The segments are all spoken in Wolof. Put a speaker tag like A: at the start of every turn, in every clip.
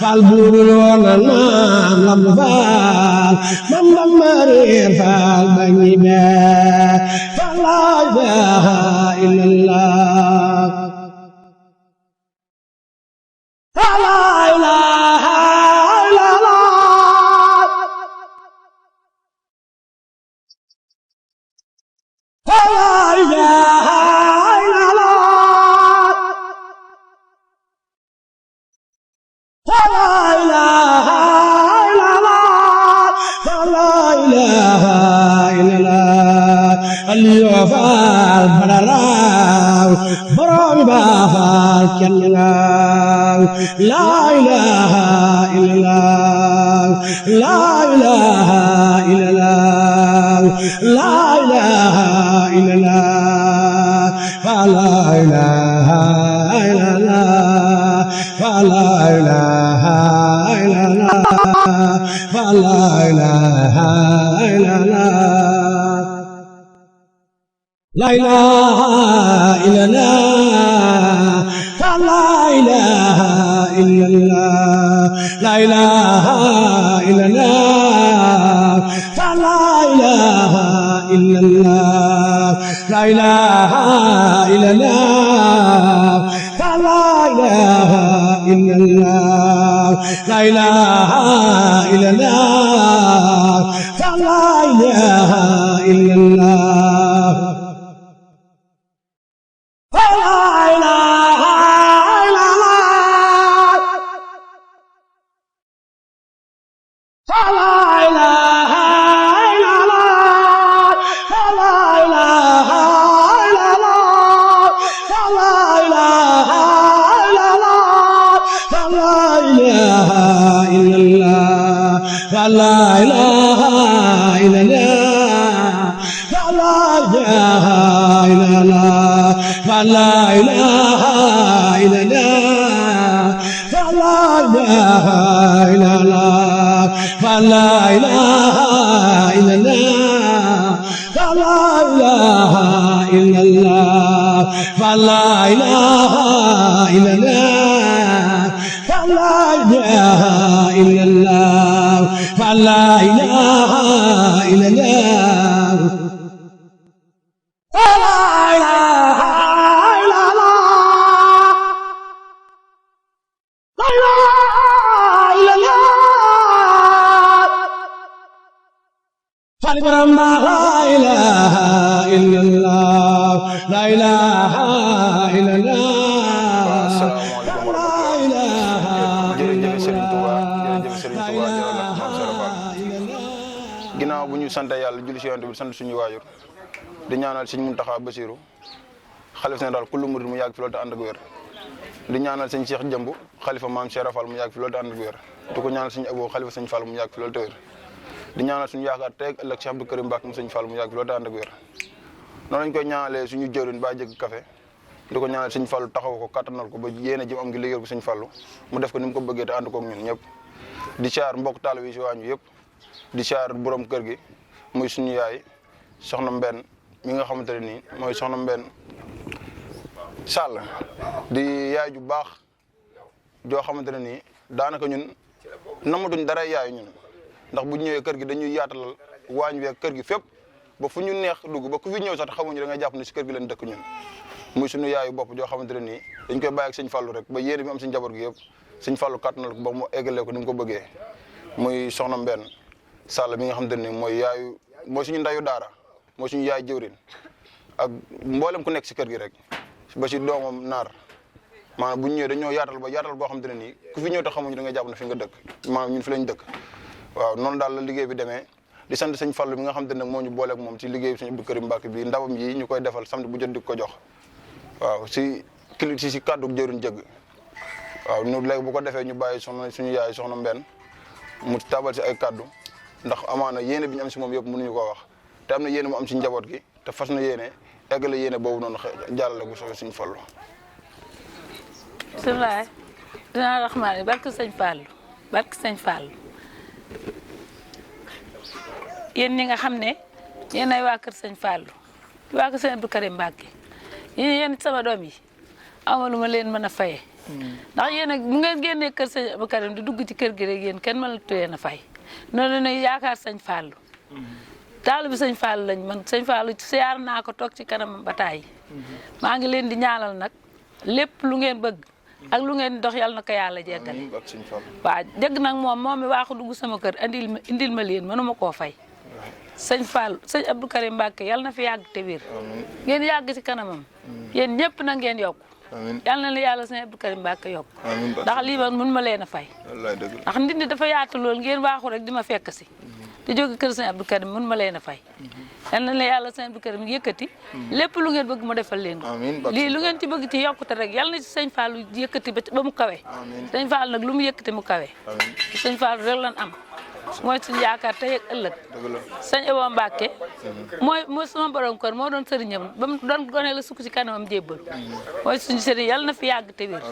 A: fal budul woon na maam lam faal mam bamba réer faal ba ñi bee fa la ilaha illallah fa la ilaha illallah fa la ilaha Aliyu faal bararaaw borom baaxal kenn laaw laa ilaaha illallah laa ilaaha illallah laa ilaaha illallah laa ilaaha illallah laa ilaaha illallah laa ilaaha illallah La ilaha illallah, la ilaha illallah, la ilaha illallah, la ilaha illallah, la ilaha illallah, la ilaha illallah, la ilaha illallah, la ilaha illallah. La ilaha illallah, la ilaha illallah, la ilaha illallah, la ilaha illallah, la ilaha illallah, la ilaha illallah, la ilaha illallah, la ilaha illallah. La ilaha illallah La ilaha illallah La ilaha illallah Fali borom la ilaha illallah La ilaha illallah
B: Asalaamaaleykum wa rahmatulah jërëjëf Serigne Touba ginnaaw bu ñu sant yàlla julli ci Yonent bi sant suñu waajur di ñaanal Sëñ Muntaxa Basiru xalifa général kullu murid mu yàgg fi loolu te ànd ak wér di ñaanal Sëñ Cheikh Jëmb xalifa maam Cheikh Rafal mu yàgg fi loolu te ànd ak wér di ko ñaanal Sëñ Abo xalifa Sëñ Fall mu yàgg fi loolu te wér di ñaanal suñu yaakaar teeg ëllëg Cheikh Abdou Karim Mbacke mu Sëñ Fall mu yàgg fi loolu te ànd ak wér noonu lañ koy ñaanalee suñu jëwriñ ba jëgg café di ko ñaanal Sëñ Fallu taxaw ko kattanal ko ba yéene jëm am ngi liggéeyal ko Sëñ Fallu mu def ko ni mu ko bëggee te ànd koog ñun ñëpp di siyaar mbokk taalibe yi si waañu yëpp di siyaar borom kër gi muy suñu yaay soxna Mbenn mi nga xamante ne nii mooy soxna Mbenn Sall di yaay ju baax joo xamante ne nii daanaka ñun namatuñ dara yaay ñun ndax bu ñëwee kër gi dañuy yaatalal waañ wi ak kër gi fépp ba fu ñu neex dugg ba ku fi ñëw sax xamuñu da nga jàpp ne si kër gi leen dëkk ñun muy suñu yaayu bopp joo xamante ne nii dañ koy bàyyi ak Sëñ Fallu rek ba yéene bi am si njaboot gi yëpp Sëñ Fallu kàttanal ko ba mu eggalee ko ni mu ko bëggee muy soxna Mbenn Sall mi nga xamante ne mooy suñu ndayu daara mooy suñu yaay jëwrin ak mboolem ku nekk si kër gi rek ba si doomam naar maanaam bu ñu ñëwee dañoo yaatal boo xamante ne nii ku fi ñëw te xamuñu da nga jàpp ne fi nga dëkk maanaam ñun fi lañ dëkk waaw noonu daal la liggéey bi demee di sant Sëñ Fallu mi nga xamante ne moo ñu booleeg moom ci liggéey bi Sëñ Abdou Karim Mbacke bi ndawam yi ñu koy defal samedi bu jot di ko jox waaw si kàddu jëwriñ jëgg waaw ñu léegi bu ko defee ñu bàyyi suñu yaay soxna Mbenn mu tabal si ay kàddu ndax amaana yéene bi ñu am si moom yëpp mënuñu koo wax te am na yéene mu am si njaboot gi te fas na yéene eggale yéene boobu noonu jàllale ko Sëñ Fallu
C: bisimilah dinaa raxmaani barke Sëñ Fallu yéen ñi nga xam ne yéen ay waa kër Sëñ Fallu waa kër Sëñ Abdou Karim Mbacke yéen sama doom yi awma lu ma leen mën a faye ndax yéen ak bu ngeen génnee kër sëñ Abdou Karim di dugg ci kër gi rek yéen kenn mënatu leen a fay noonu la yaakaar sëñ Fallou taalibe sëñ Fallou lañ man sëñ Fallou siyaar naa ko toog ci kanam ba tàyyi maa ngi leen di ñaanal nag lépp lu ngeen bëgg ak lu ngeen dox yàlla na ko yàlla jéggal waaw jégg nag moom mi waaxu dugg sama kër indil ma leen mënuma koo fay sëñ Fallou sëñ Abdou Karim Mbacke yàlla na fi yàgg te wér ngeen yàgg ci kanamam yéen ñëpp na ngeen yokku yàlla na la yàlla sëñ Abdou Karim Mbacke yokku ndax lii man mun ma leen a fay ndax nit ñi dafa yaatu lool ngeen waaxu rek di ma fekk si di jóge kër sëñ Abdou Karim mun ma leen a fay yàlla na la yàlla sëñ Abdou Karim yëkkati lépp lu ngeen bëgg mu defal leen ko lii lu ngeen ci bëgg ci yokkute rek yàlla na ci sëñ Fallou yëkkati ba mu kawe sëñ Fallou nag lu mu yëkkati mu kawe sëñ Fallou rek lan am mooy suñu yaakaar tey ak ëllëg sëñ Ebo Mbacke mooy sama borom kër moo doon sëriñam ba mu doon gone la sukk ci kanamam jébbal mooy suñu sëriñ yàlla na fi yàgg te wér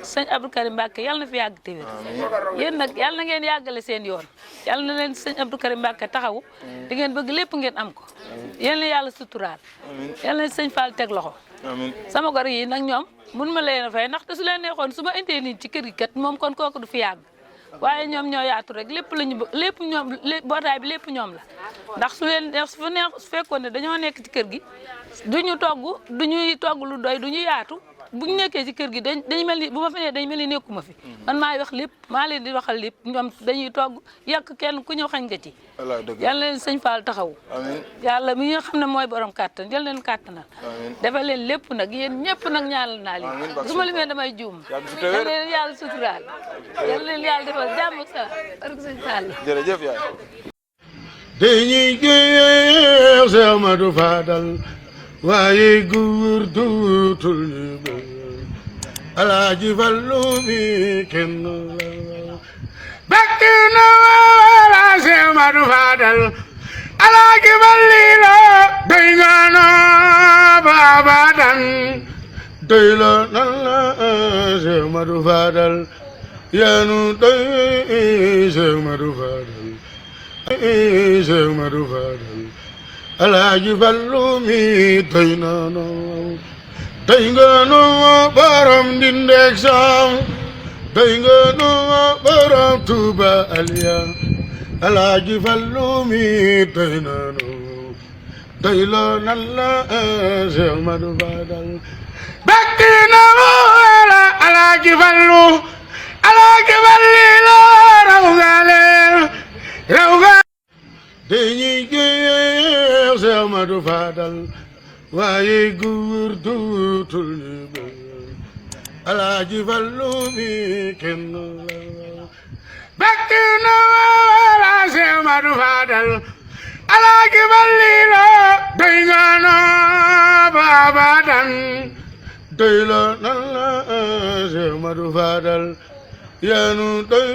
C: sëñ Abdou Karim Mbacke yàlla na fi yàgg te wér yéen nag yàlla na ngeen yàggale seen yoon yàlla na leen sëñ Abdou Karim Mbacke taxawu di ngeen bëgg lépp ngeen am ko yéen la yàlla suturaal yàlla na sëñ Fall teg loxo sama gor yi nag ñoom mun ma leen a fay ndaxte su leen neexoon su ma indee nit ci kër gi kat moom kon kooku du fi yàgg waaye ñoom ñoo yaatu rek lépp lañu lépp ñoom bootaay bi lépp ñoom la ndax su fekkoon ne dañoo nekk ci kër gi duñuy togg lu doy duñu yaatu buñu nekkee ci kër gi dañ mel ni bu ma fi nee dañ mel ni nekkuma fi man maay wax lépp maa leen di waxal lépp ñoom dañuy togg yàq kenn ku ñëw xañ nga ci yàlla leen sëñ Fall taxawu yàlla mi nga xam ne mooy borom kàttan jël leen kàttanal dafa leen lépp nag yéen ñëpp nag ñaanal naa leen su ma limee damay juum yàlla leen yàlla suturaal yàlla leen yàlla defal jàmm sa barke sëñ Fall
B: jërëjëf yaay
A: dañuy géew Seex Ahmadu Fadal waaye góor dootul ñu bëgg Alaaji Fallu mi kenn la bakk na wala Seex Ahmadu Fadal Alaaji Fallu la doy nga no baabadan doy la nan la Seex Ahmadu Fadal yaanu doy Seex Ahmadu Fadal Seex Ahmadu Fadal Alaaji Fallu mi doy na no doy nga no borom Ndindeeg Saam doy nga no borom Tuuba Aliya Alaaji Fallu mi doy na no doy loo nan la Seex Ahmadu Fadal bakk na wala Alaaji Fallu la raw nga leen raw nga dañuy géew Seex Ahmadu Fadal waaye góor dootul ñu bëgg Alaaji Fallu mi kenn la bakk na wala Seex Ahmadu Fadal Alaaji Fallu la doy nga no baabadan doy la nan la Seex Ahmadu Fadal yaanu doy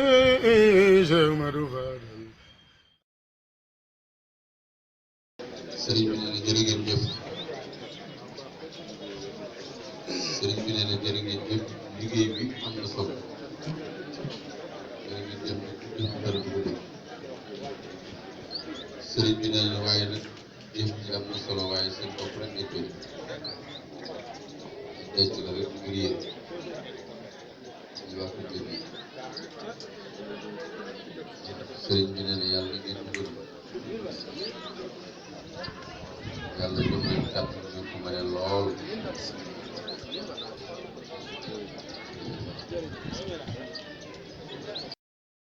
A: Seex Ahmadu Fadal
D: sëriñ bi nee na jërë ngeen jëf sëriñ bi nee na jërë ngeen jëf liggéey bi am na solo jërë ngeen jëf jëf dara du ko dégg sëriñ bi nee na waaye nag jëf ji am na solo waaye seen bopp rek ngay koy denc la rek ngir yéen ñu wax ko jëf yi sëriñ bi nee na yàlla ngeen dugal yàlla jox leen kàttan ngeen ko maye lool